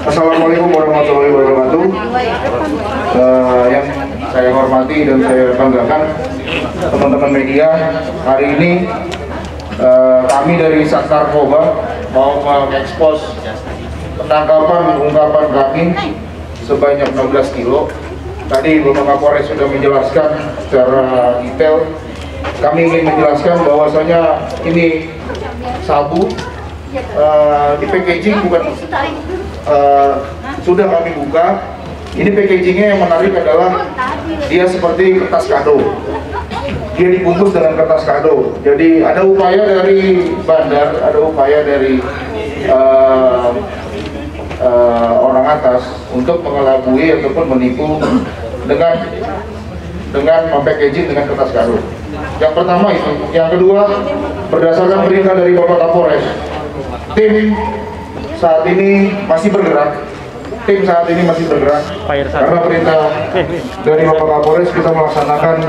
Assalamualaikum warahmatullahi wabarakatuh. Yang saya hormati dan saya banggakan teman-teman media, hari ini kami dari Sat Narkoba mau mengekspos penangkapan ungkapan kami sebanyak 16 kilo. Tadi Bapak Kapolres sudah menjelaskan secara detail. Kami ingin menjelaskan bahwasanya ini sabu di packaging bukan sudah kami buka. Ini packagingnya yang menarik adalah dia seperti kertas kado. Dia dibungkus dengan kertas kado. Jadi ada upaya dari bandar, ada upaya dari orang atas untuk mengelabui ataupun menipu dengan packaging dengan kertas kado. Yang pertama itu. Yang kedua, berdasarkan perintah dari Bapak Kapolres, tim saat ini masih bergerak. Karena perintah dari Bapak Kapolres, kita melaksanakan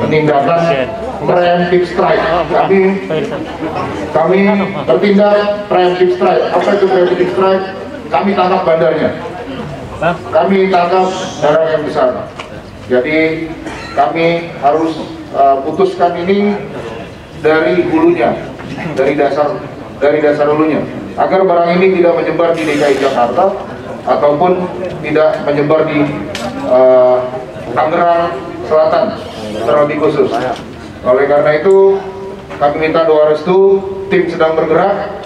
penindakan preemptive strike. Kami bertindak preemptive strike. Apa itu preemptive strike? Kami tangkap bandarnya. Kami tangkap barang yang besar. Jadi kami harus putuskan ini dari hulunya, dari dasar hulunya, agar barang ini tidak menyebar di DKI Jakarta ataupun tidak menyebar di Tangerang Selatan terlebih khusus. Oleh karena itu kami minta doa restu. Tim sedang bergerak,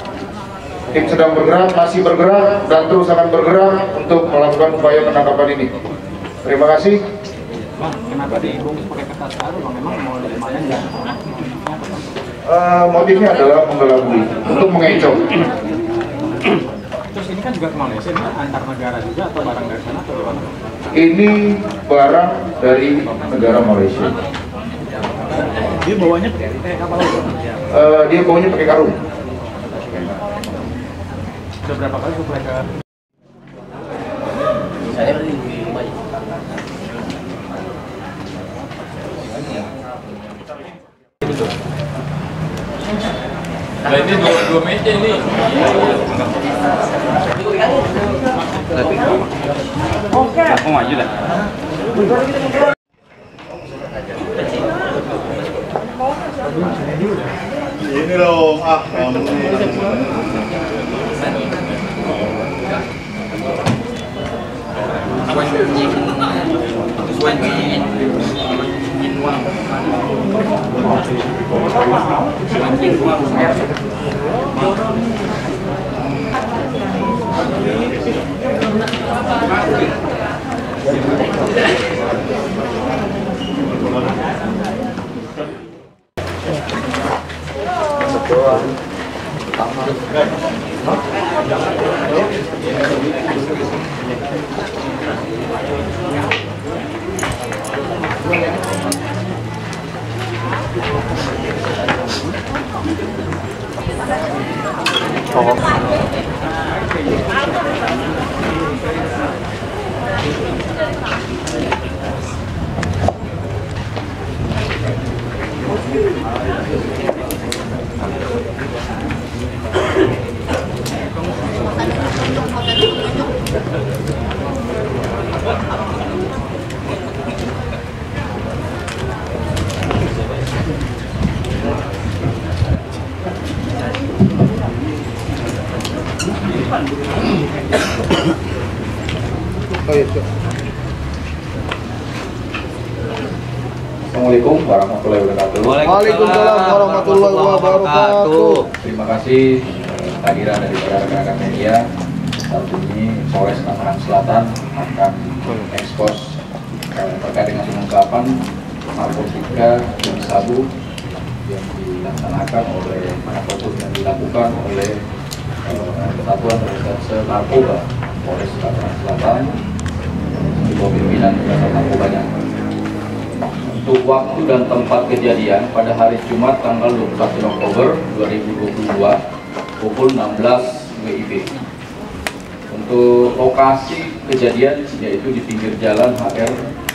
masih bergerak dan terus akan bergerak untuk melakukan upaya penangkapan ini. Terima kasih. Bang, kenapa dibungkus pakai kertas kado? Bang, memang mau dari mana enggak? Motifnya adalah mengelabui, untuk mengecoh. Terus ini kan juga ke Malaysia, ini antar negara juga atau barang dari sana atau gimana? Ini barang dari negara Malaysia. Dia bawanya pakai kapal laut? Dia bawanya pakai karung. Sudah berapa kali suplai ke? Saya beli di rumah. Nah, ini dua meja ini. Oke. Aku maju dah. Ini loh, kamu. Assalamualaikum warahmatullahi wabarakatuh. Waalaikumsalam warahmatullahi wabarakatuh. Terima kasih kehadiran dari rekan-rekan media. Saat ini Polres Tangerang Selatan akan ekspos terkait dengan pengungkapan narkotika dan sabu yang dilaksanakan oleh ataupun yang dilakukan oleh Kesatuan Reserse Narkoba Polres Tangerang Selatan di bawah pimpinan Kasat Narkobanya. Untuk Untuk waktu dan tempat kejadian pada hari Jumat tanggal 21 Oktober 2022 pukul 16 WIB. Untuk lokasi kejadian yaitu di pinggir jalan HR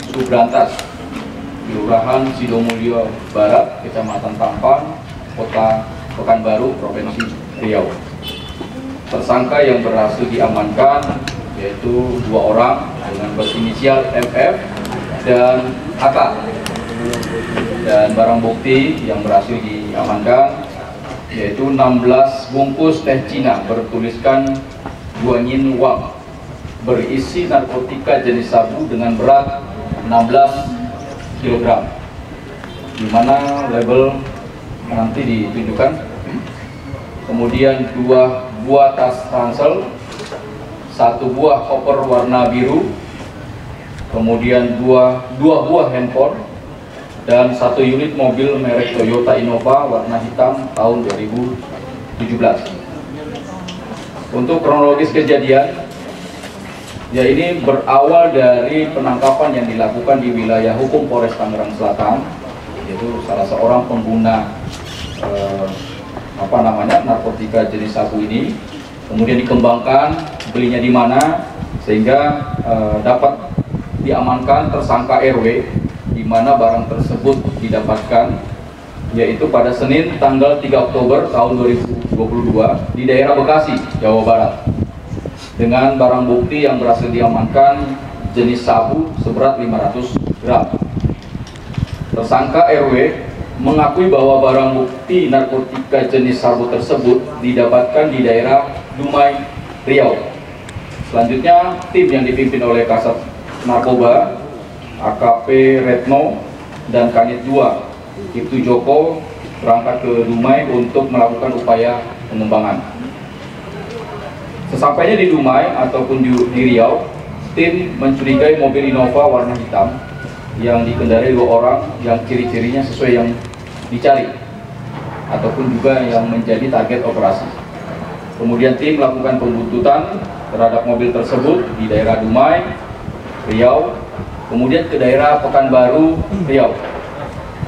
Subrantas, Kelurahan Sidomulyo Barat, Kecamatan Tampan, Kota Pekanbaru, Provinsi Riau. Tersangka yang berhasil diamankan yaitu 2 orang dengan berinisial MF dan AK, dan barang bukti yang berhasil diamankan yaitu 16 bungkus teh Cina bertuliskan Guanyin Wang berisi narkotika jenis sabu dengan berat 16 kg, di mana label nanti ditunjukkan. Kemudian 2 buah tas ransel, 1 buah koper warna biru, kemudian dua buah handphone, dan 1 unit mobil merek Toyota Innova warna hitam tahun 2017. Untuk kronologis kejadian, ya ini berawal dari penangkapan yang dilakukan di wilayah hukum Polres Tangerang Selatan, yaitu salah seorang pengguna narkotika jenis sabu ini. Kemudian dikembangkan belinya di mana sehingga dapat diamankan tersangka RW, di mana barang tersebut didapatkan yaitu pada Senin tanggal 3 Oktober tahun 2022 di daerah Bekasi, Jawa Barat, dengan barang bukti yang berhasil diamankan jenis sabu seberat 500 gram. Tersangka RW mengakui bahwa barang bukti narkotika jenis sabu tersebut didapatkan di daerah Dumai, Riau. Selanjutnya, tim yang dipimpin oleh Kasat Narkoba AKP Retno dan Kanit 2 Ibtu Joko berangkat ke Dumai untuk melakukan upaya pengembangan. Sesampainya di Dumai ataupun di Riau, tim mencurigai mobil Innova warna hitam yang dikendarai 2 orang yang ciri-cirinya sesuai yang dicari ataupun juga yang menjadi target operasi. Kemudian tim melakukan pembuntutan terhadap mobil tersebut di daerah Dumai, Riau, kemudian ke daerah Pekanbaru, Riau.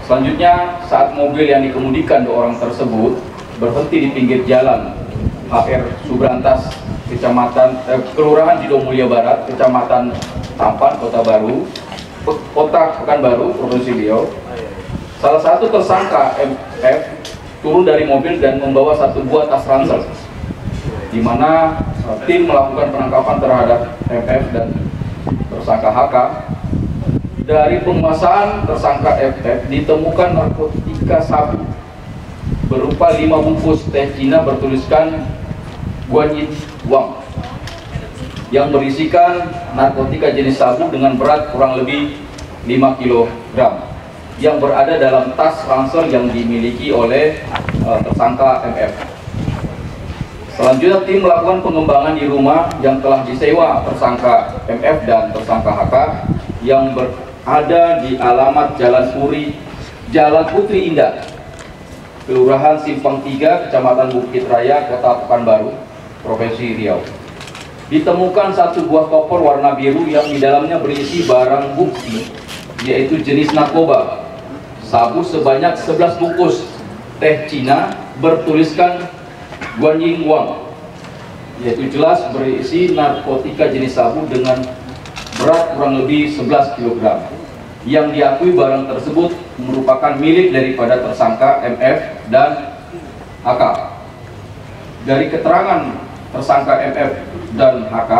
Selanjutnya, saat mobil yang dikemudikan 2 orang tersebut berhenti di pinggir jalan HR Subrantas, Kelurahan Sidomulyo Barat, Kecamatan Tampan, Kota Pekanbaru, Provinsi Riau, salah satu tersangka MF turun dari mobil dan membawa 1 buah tas ransel, di mana tim melakukan penangkapan terhadap MF dan tersangka HK. Dari penguasaan tersangka FF ditemukan narkotika sabu berupa 5 bungkus teh Cina bertuliskan Guanyin Wang yang berisikan narkotika jenis sabu dengan berat kurang lebih 5 kg yang berada dalam tas ransel yang dimiliki oleh tersangka MF. Selanjutnya, tim melakukan pengembangan di rumah yang telah disewa tersangka MF dan tersangka HK yang berada di alamat Jalan Putri Indah, Kelurahan Simpang 3, Kecamatan Bukit Raya, Kota Pekanbaru, Provinsi Riau. Ditemukan 1 buah koper warna biru yang di dalamnya berisi barang bukti yaitu jenis narkoba sabu sebanyak 11 bungkus teh Cina bertuliskan Guanyin Wang, yaitu jelas berisi narkotika jenis sabu dengan berat kurang lebih 11 kg yang diakui barang tersebut merupakan milik daripada tersangka MF dan HK. Dari keterangan tersangka MF dan HK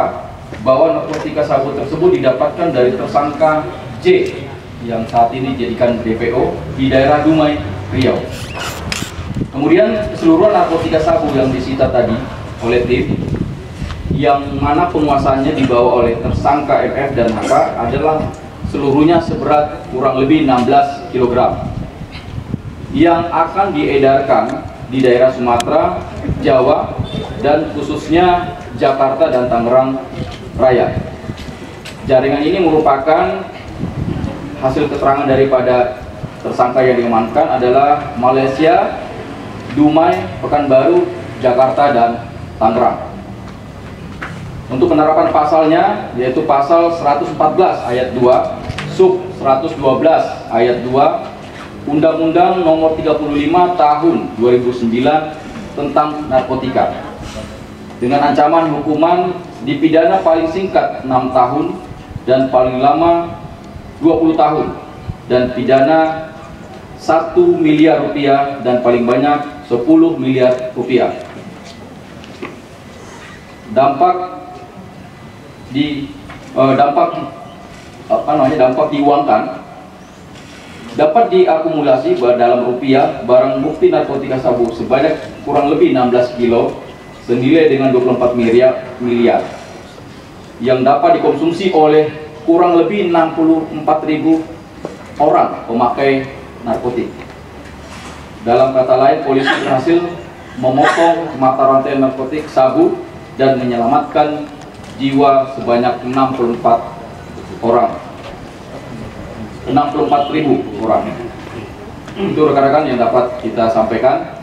bahwa narkotika sabu tersebut didapatkan dari tersangka J yang saat ini dijadikan DPO di daerah Dumai, Riau. Kemudian keseluruhan narkotika sabu yang disita tadi oleh tim, yang mana penguasaannya dibawa oleh tersangka MF dan HK, adalah seluruhnya seberat kurang lebih 16 kg yang akan diedarkan di daerah Sumatera, Jawa, dan khususnya Jakarta dan Tangerang Raya. Jaringan ini merupakan hasil keterangan daripada tersangka yang diamankan adalah Malaysia, Dumai, Pekanbaru, Jakarta, dan Tangerang. Untuk penerapan pasalnya yaitu pasal 114 ayat 2 sub 112 ayat 2 Undang-Undang Nomor 35 Tahun 2009 tentang narkotika dengan ancaman hukuman dipidana paling singkat 6 tahun dan paling lama 20 tahun dan pidana 1 miliar rupiah dan paling banyak 10 miliar rupiah. Dampak diuangkan dapat diakumulasi dalam rupiah barang bukti narkotika sabu sebanyak kurang lebih 16 kilo senilai dengan 24 miliar yang dapat dikonsumsi oleh kurang lebih 64.000 orang pemakai narkotik. Dalam kata lain, polisi berhasil memotong mata rantai narkotik sabu dan menyelamatkan jiwa sebanyak 64 orang. 64.000 orang. Itu rekan-rekan yang dapat kita sampaikan.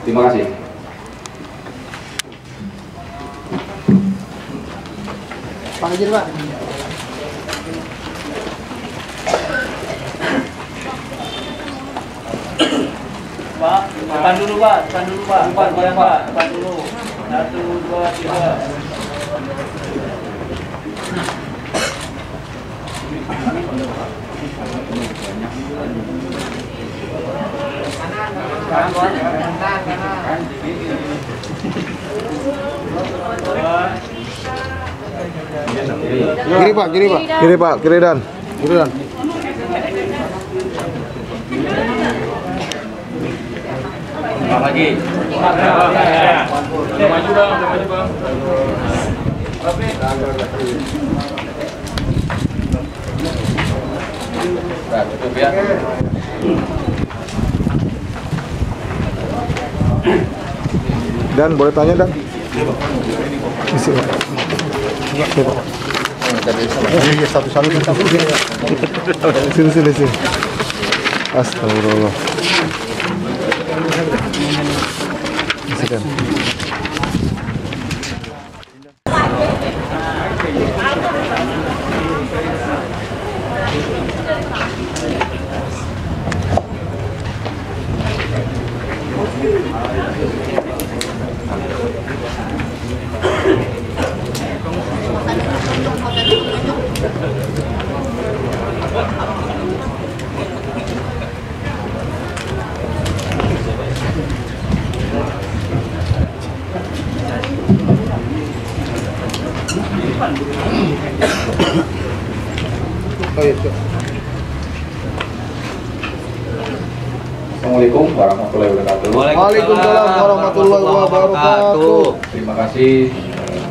Terima kasih. Pak Haji, Pak. Pak, depan dulu Pak, depan dulu Pak, depan dulu. 1, 2, 3. Kiri Pak, kiri Pak. Kiri Pak, kiri dan. Kiri dan. Lagi. Maju bang, maju bang. Nah, tutup ya. Dan boleh tanya dan? Isi Pak. Iya Pak. Iya satu-satu. Sini. Astagfirullah. Silakan. Assalamualaikum warahmatullahi wabarakatuh. Waalaikumsalam warahmatullahi wabarakatuh. Terima kasih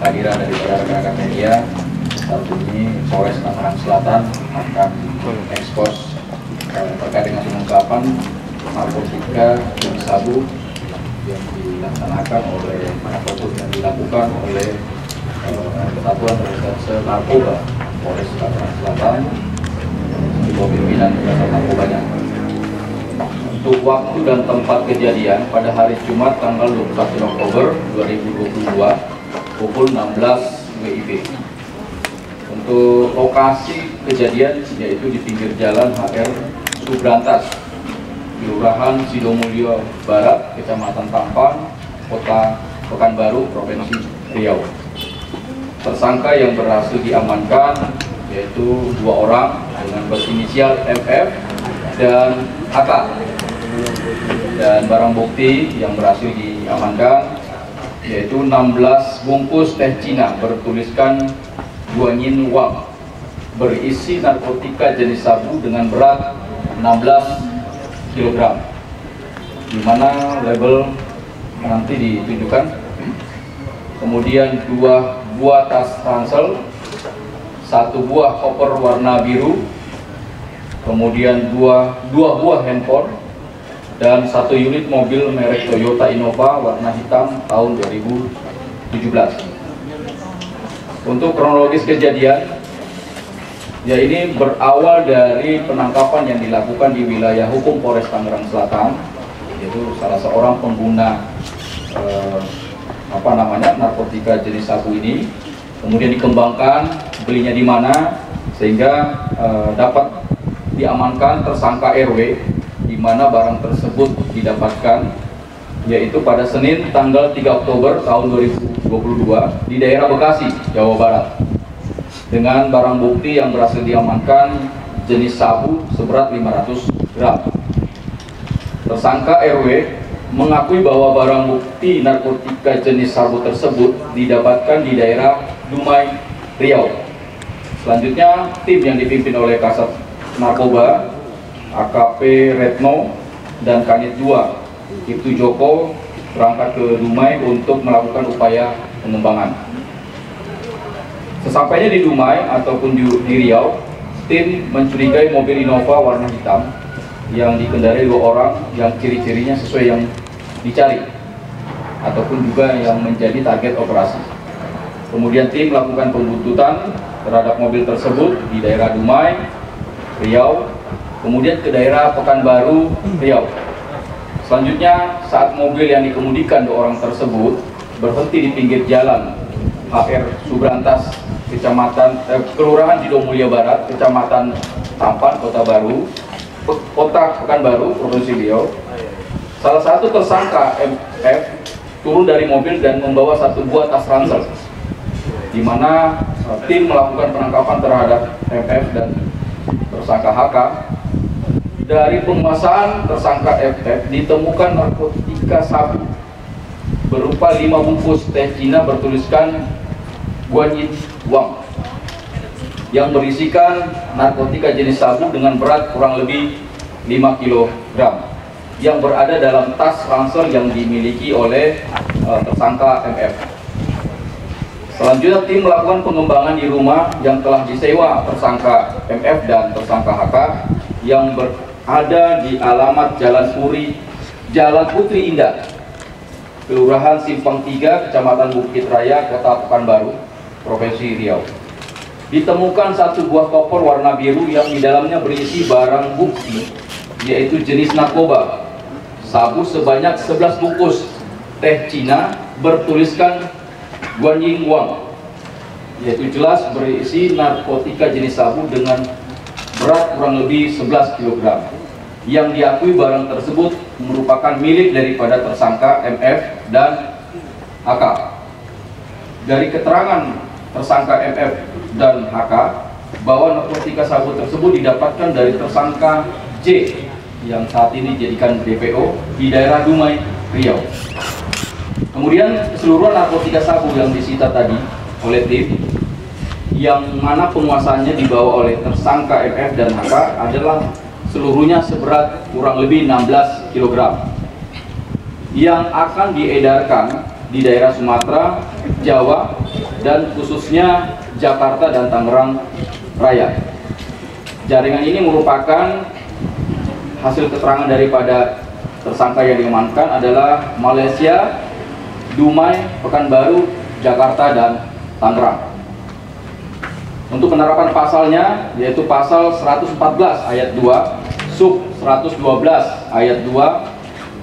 kehadiran dari para rekan-rekan media. Saat ini Polres Tangerang Selatan akan ekspos terkait dengan pengungkapan narkotika dan sabu yang dilaksanakan oleh yang dilakukan oleh Kesatuan Reserse Narkoba Polres Tangerang Selatan di bawah pimpinan Kasat Narkobanya. Untuk waktu dan tempat kejadian pada hari Jumat tanggal 21 Oktober 2022 pukul 16 WIB. Untuk lokasi kejadian yaitu di pinggir jalan HR Subrantas, Kelurahan Sidomulyo Barat, Kecamatan Tampan, Kota Pekanbaru, Provinsi Riau. Tersangka yang berhasil diamankan yaitu 2 orang dengan berinisial MF dan AK. Dan barang bukti yang berhasil diamankan yaitu 16 bungkus teh Cina bertuliskan Guanyin Wang berisi narkotika jenis sabu dengan berat 16 kg, di mana label nanti ditunjukkan. Kemudian 2 buah tas ransel, 1 buah koper warna biru, kemudian 2 buah handphone, dan 1 unit mobil merek Toyota Innova warna hitam tahun 2017. Untuk kronologis kejadian, ya ini berawal dari penangkapan yang dilakukan di wilayah hukum Polres Tangerang Selatan, yaitu salah seorang pengguna narkotika jenis sabu ini. Kemudian dikembangkan belinya di mana, sehingga dapat diamankan tersangka RW, di mana barang tersebut didapatkan yaitu pada Senin tanggal 3 Oktober tahun 2022 di daerah Bekasi, Jawa Barat, dengan barang bukti yang berhasil diamankan jenis sabu seberat 500 gram. Tersangka RW mengakui bahwa barang bukti narkotika jenis sabu tersebut didapatkan di daerah Dumai, Riau. Selanjutnya, tim yang dipimpin oleh Kasat Narkoba AKP Retno dan Kanit 2 Ibtu Joko berangkat ke Dumai untuk melakukan upaya pengembangan. Sesampainya di Dumai ataupun di Riau, tim mencurigai mobil Innova warna hitam yang dikendarai 2 orang yang ciri-cirinya sesuai yang dicari ataupun juga yang menjadi target operasi. Kemudian tim melakukan pembuntutan terhadap mobil tersebut di daerah Dumai, Riau, kemudian ke daerah Pekanbaru, Riau. Selanjutnya, saat mobil yang dikemudikan 2 orang tersebut berhenti di pinggir jalan HR Subrantas, Kelurahan Sidomulya Barat, Kecamatan Tampan, Kota Pekanbaru, Provinsi Riau, salah satu tersangka MF turun dari mobil dan membawa 1 buah tas ransel, di mana tim melakukan penangkapan terhadap MF dan tersangka HK. Dari penguasaan tersangka FF ditemukan narkotika sabu berupa 5 bungkus teh Cina bertuliskan Guanyin Wang yang berisikan narkotika jenis sabu dengan berat kurang lebih 5 kg yang berada dalam tas ransel yang dimiliki oleh tersangka MF. Selanjutnya, tim melakukan pengembangan di rumah yang telah disewa tersangka MF dan tersangka HK yang ada di alamat Jalan Putri Indah, Kelurahan Simpang 3, Kecamatan Bukit Raya, Kota Pekanbaru, Provinsi Riau. Ditemukan 1 buah koper warna biru yang di dalamnya berisi barang bukti, yaitu jenis narkoba, sabu sebanyak 11 bungkus teh Cina bertuliskan Guanyin Wang, yaitu jelas berisi narkotika jenis sabu dengan berat kurang lebih 11 kg, yang diakui barang tersebut merupakan milik daripada tersangka MF dan HK. Dari keterangan tersangka MF dan HK bahwa narkotika sabu tersebut didapatkan dari tersangka J yang saat ini dijadikan DPO di daerah Dumai, Riau. Kemudian keseluruhan narkotika sabu yang disita tadi oleh tim, yang mana penguasanya dibawa oleh tersangka MF dan HK adalah seluruhnya seberat kurang lebih 16 kg yang akan diedarkan di daerah Sumatera, Jawa, dan khususnya Jakarta dan Tangerang Raya. Jaringan ini merupakan hasil keterangan daripada tersangka yang diamankan adalah Malaysia, Dumai, Pekanbaru, Jakarta, dan Tangerang. Untuk penerapan pasalnya yaitu pasal 114 ayat 2 sub 112 ayat 2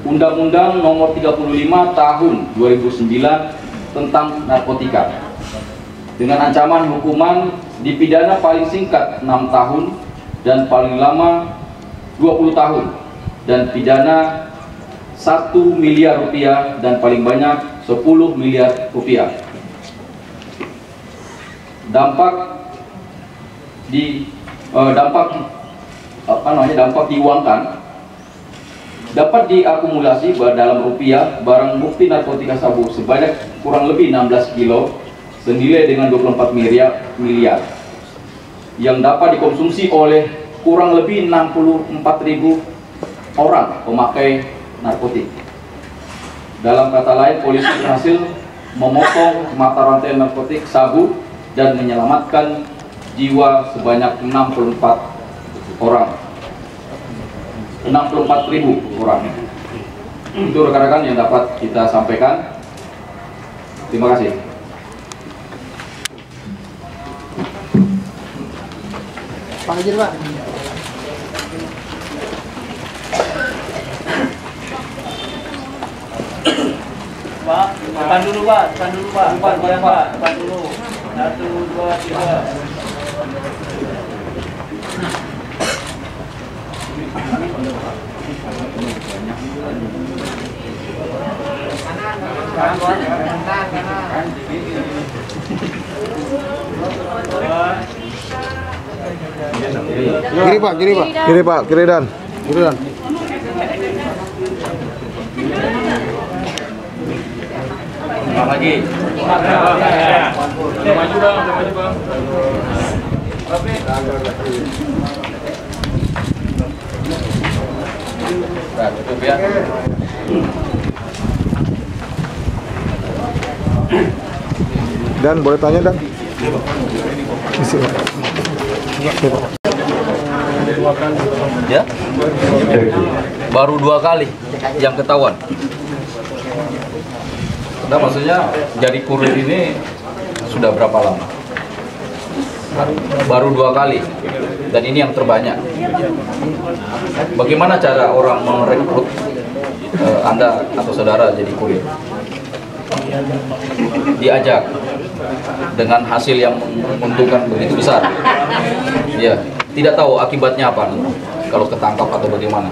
Undang-Undang Nomor 35 Tahun 2009 tentang narkotika, dengan ancaman hukuman dipidana paling singkat 6 tahun dan paling lama 20 tahun, dan pidana 1 miliar rupiah dan paling banyak 10 miliar rupiah. Dampak diuangkan dapat diakumulasi dalam rupiah barang bukti narkotika sabu sebanyak kurang lebih 16 kilo senilai dengan 24 miliar yang dapat dikonsumsi oleh kurang lebih 64.000 orang pemakai narkotik. Dalam kata lain, polisi berhasil memotong mata rantai narkotik sabu dan menyelamatkan jiwa sebanyak 64 orang, 64.000 orang. Itu rekan-rekan yang dapat kita sampaikan. Terima kasih. Pak Haji, Pak. Pak, depan dulu Pak, depan dulu Pak, depan dulu. 1, 2, 3. Kiri Pak, kiri Pak. Kiri Pak, kiri Dan. Kiri Dan. Lagi. Maju bang, maju bang. Nah, tutup ya. Dan boleh tanya Dan? Isi Pak. Ya? Baru 2 kali yang ketahuan. Nah, maksudnya jadi kurir ini sudah berapa lama? Baru 2 kali, dan ini yang terbanyak. Bagaimana cara orang merekrut Anda atau saudara jadi kurir? Diajak dengan hasil yang menguntungkan begitu besar. Ya, tidak tahu akibatnya apa kalau ketangkap atau bagaimana.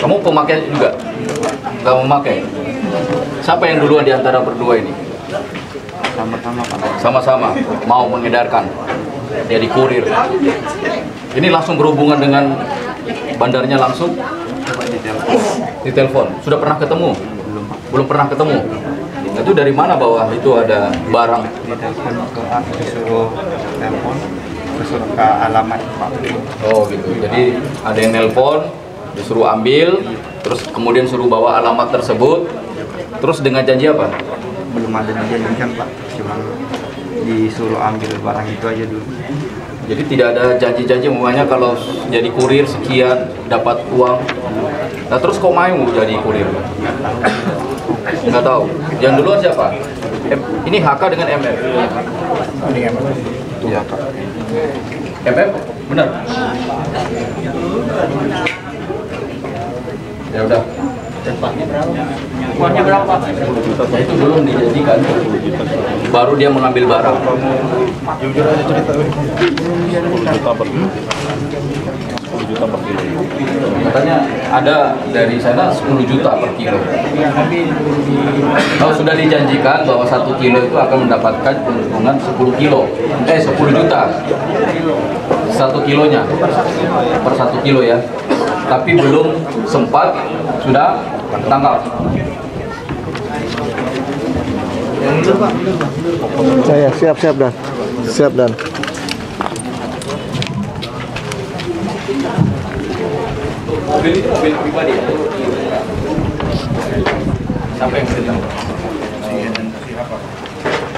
Kamu pemakai juga? Gak memakai? Siapa yang duluan di antara berdua ini? Sama-sama mau mengedarkan jadi kurir. Ini langsung berhubungan dengan bandarnya langsung? Di telepon. Sudah pernah ketemu? Belum pernah ketemu. Itu dari mana bahwa itu ada barang? Disuruh telepon, disuruh ke alamat Pak. Oh gitu. Jadi ada yang nelpon, disuruh ambil, terus kemudian suruh bawa alamat tersebut. Terus dengan janji apa? Belum ada dijanjikan Pak, cuma disuruh ambil barang itu aja dulu. Jadi tidak ada janji-janji, umpamanya kalau jadi kurir sekian dapat uang. Nah terus kok mau jadi kurir? Nggak tahu. Yang duluan siapa? Ini HK dengan MF. Ini MF. Iya Pak. MF? Benar? Ya udah. Uangnya berapa? Nah, itu belum dijanjikan. Baru dia mengambil barang. Jujur aja cerita. 10 juta per kilo. Katanya ada dari sana 10 juta per kilo. Kalau sudah dijanjikan bahwa 1 kilo itu akan mendapatkan keuntungan 10 kilo. 10 juta. 1 kilonya. Per 1 kilo ya. Tapi belum sempat sudah tangkap. Saya siap Dan. Siap Dan. Mobil itu mobil pribadi ya? Siapa yang beritahu?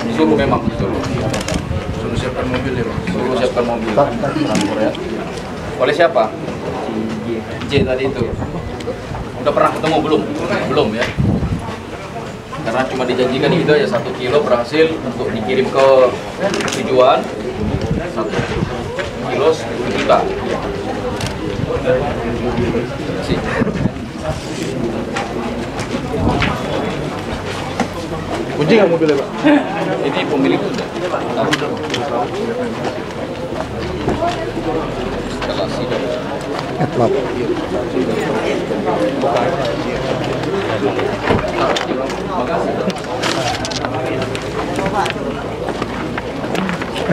Disuruh memang disuruh. Suruh siapkan mobil ya Bang? Suruh siapkan mobil. Transport ya. Oleh siapa? J tadi itu. Udah pernah ketemu belum? Belum ya. Karena cuma dijanjikan itu aja 1 kilo berhasil untuk dikirim ke tujuan. 1 kilo 10 juta. Sih. Kunci nggak mobilnya Pak? Ini pemilik udah. Instalasi dari Maaf.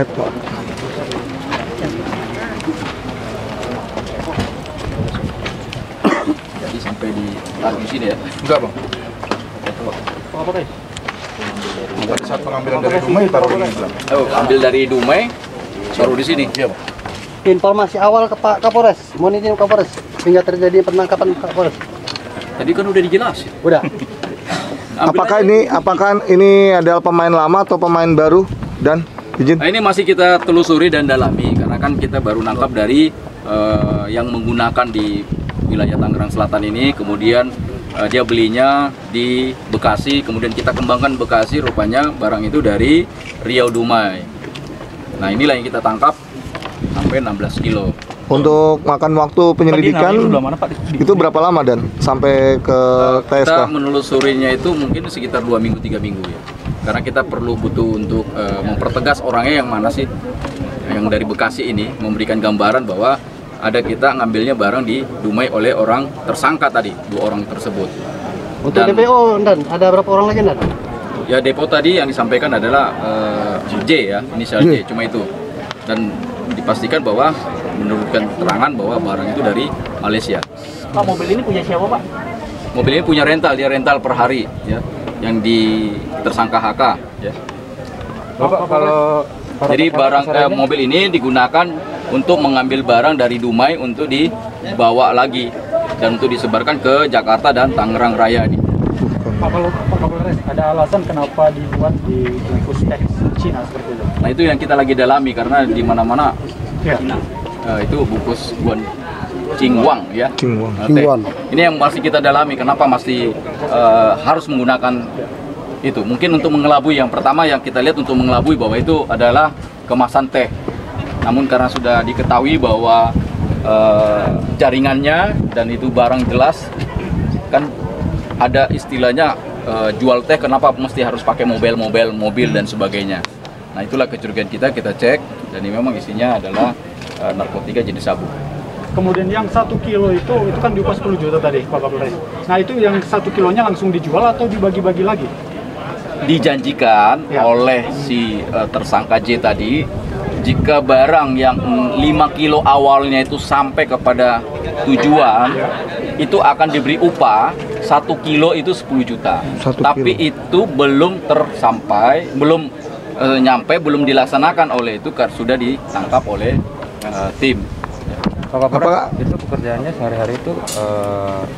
Pak. Jadi sampai di taruh sini ya? Enggak Bang. Apa guys? Pada saat pengambilan dari Dumai taruh di belakang. Oh, ambil dari Dumai, taruh di sini. Iya Bang. Informasi awal ke Pak Kapolres, mohon izin Kapolres, hingga terjadi penangkapan Kapolres. Tadi kan udah dijelasin. Udah. Apakah ini adalah pemain lama atau pemain baru Dan? Izin. Nah, ini masih kita telusuri dan dalami karena kan kita baru nangkap dari yang menggunakan di wilayah Tangerang Selatan ini, kemudian dia belinya di Bekasi, kemudian kita kembangkan Bekasi, rupanya barang itu dari Riau Dumai. Nah inilah yang kita tangkap sampai 16 kilo. Untuk makan waktu penyelidikan itu berapa lama Dan sampai ke TSK? Kita menelusurinya itu mungkin sekitar 2 minggu 3 minggu ya. Karena kita butuh untuk mempertegas orangnya yang mana sih, yang dari Bekasi ini, memberikan gambaran bahwa ada kita ngambilnya barang di Dumai oleh orang tersangka tadi, 2 orang tersebut. Untuk DPO, Dan, ada berapa orang lagi, Dan? Ya, depo tadi yang disampaikan adalah J ya, inisial J, cuma itu. Dan dipastikan bahwa menurutkan keterangan bahwa barang itu dari Malaysia. Pak, mobil ini punya siapa, Pak? Mobil ini punya rental, dia rental per hari ya, yang di tersangka HK ya. Bapak, kalau Jadi barang mobil ini digunakan untuk mengambil barang dari Dumai untuk dibawa lagi dan untuk disebarkan ke Jakarta dan Tangerang Raya ini. Pak, kalau Pak Kapolres, ada alasan kenapa dibuat di bungkus teks Cina seperti itu? Nah, itu yang kita lagi dalami karena di mana-mana Ya. itu bungkus Cingwang ya. Cingwang. Ini yang masih kita dalami, kenapa masih harus menggunakan itu. Mungkin untuk mengelabui, yang pertama yang kita lihat untuk mengelabui bahwa itu adalah kemasan teh. Namun karena sudah diketahui bahwa jaringannya dan itu barang jelas, kan ada istilahnya jual teh kenapa mesti harus pakai mobil dan sebagainya. Nah, itulah kecurigaan kita cek dan ini memang isinya adalah narkotika jenis sabu. Kemudian yang 1 kilo itu kan diupah 10 juta tadi, Pak Kapolres. Nah, itu yang 1 kilonya langsung dijual atau dibagi-bagi lagi? Dijanjikan oleh si tersangka J tadi, jika barang yang 5 kilo awalnya itu sampai kepada tujuan, itu akan diberi upah 1 kilo itu 10 juta. Tapi itu belum tersampai, belum belum dilaksanakan oleh itu karena sudah ditangkap oleh tim. Apakah itu pekerjaannya sehari-hari itu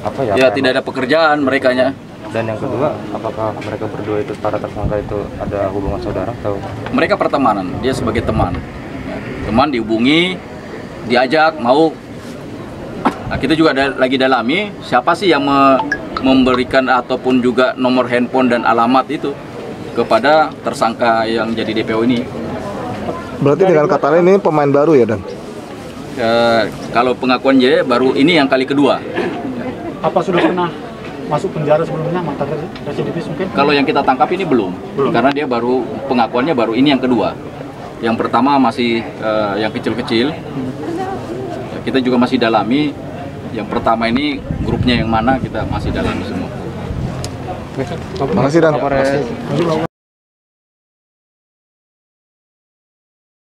apa ya? Ya, tidak ada pekerjaan merekanya. Dan yang kedua, apakah mereka berdua itu para tersangka itu ada hubungan saudara atau? Mereka pertemanan, dia sebagai teman. Teman dihubungi, diajak mau. Nah, kita juga lagi dalami siapa sih yang memberikan ataupun juga nomor handphone dan alamat itu kepada tersangka yang jadi DPO ini. Berarti dengan kata lain ini pemain baru ya, Dan? Kalau pengakuan J baru ini yang kali kedua. Apa sudah pernah masuk penjara sebelumnya, mantan residivis mungkin? Kalau yang kita tangkap ini belum, karena dia baru pengakuannya baru ini yang kedua. Yang pertama masih yang kecil-kecil. Kita juga masih dalami. Yang pertama ini grupnya yang mana kita masih dalami semua. Makasih, Dan.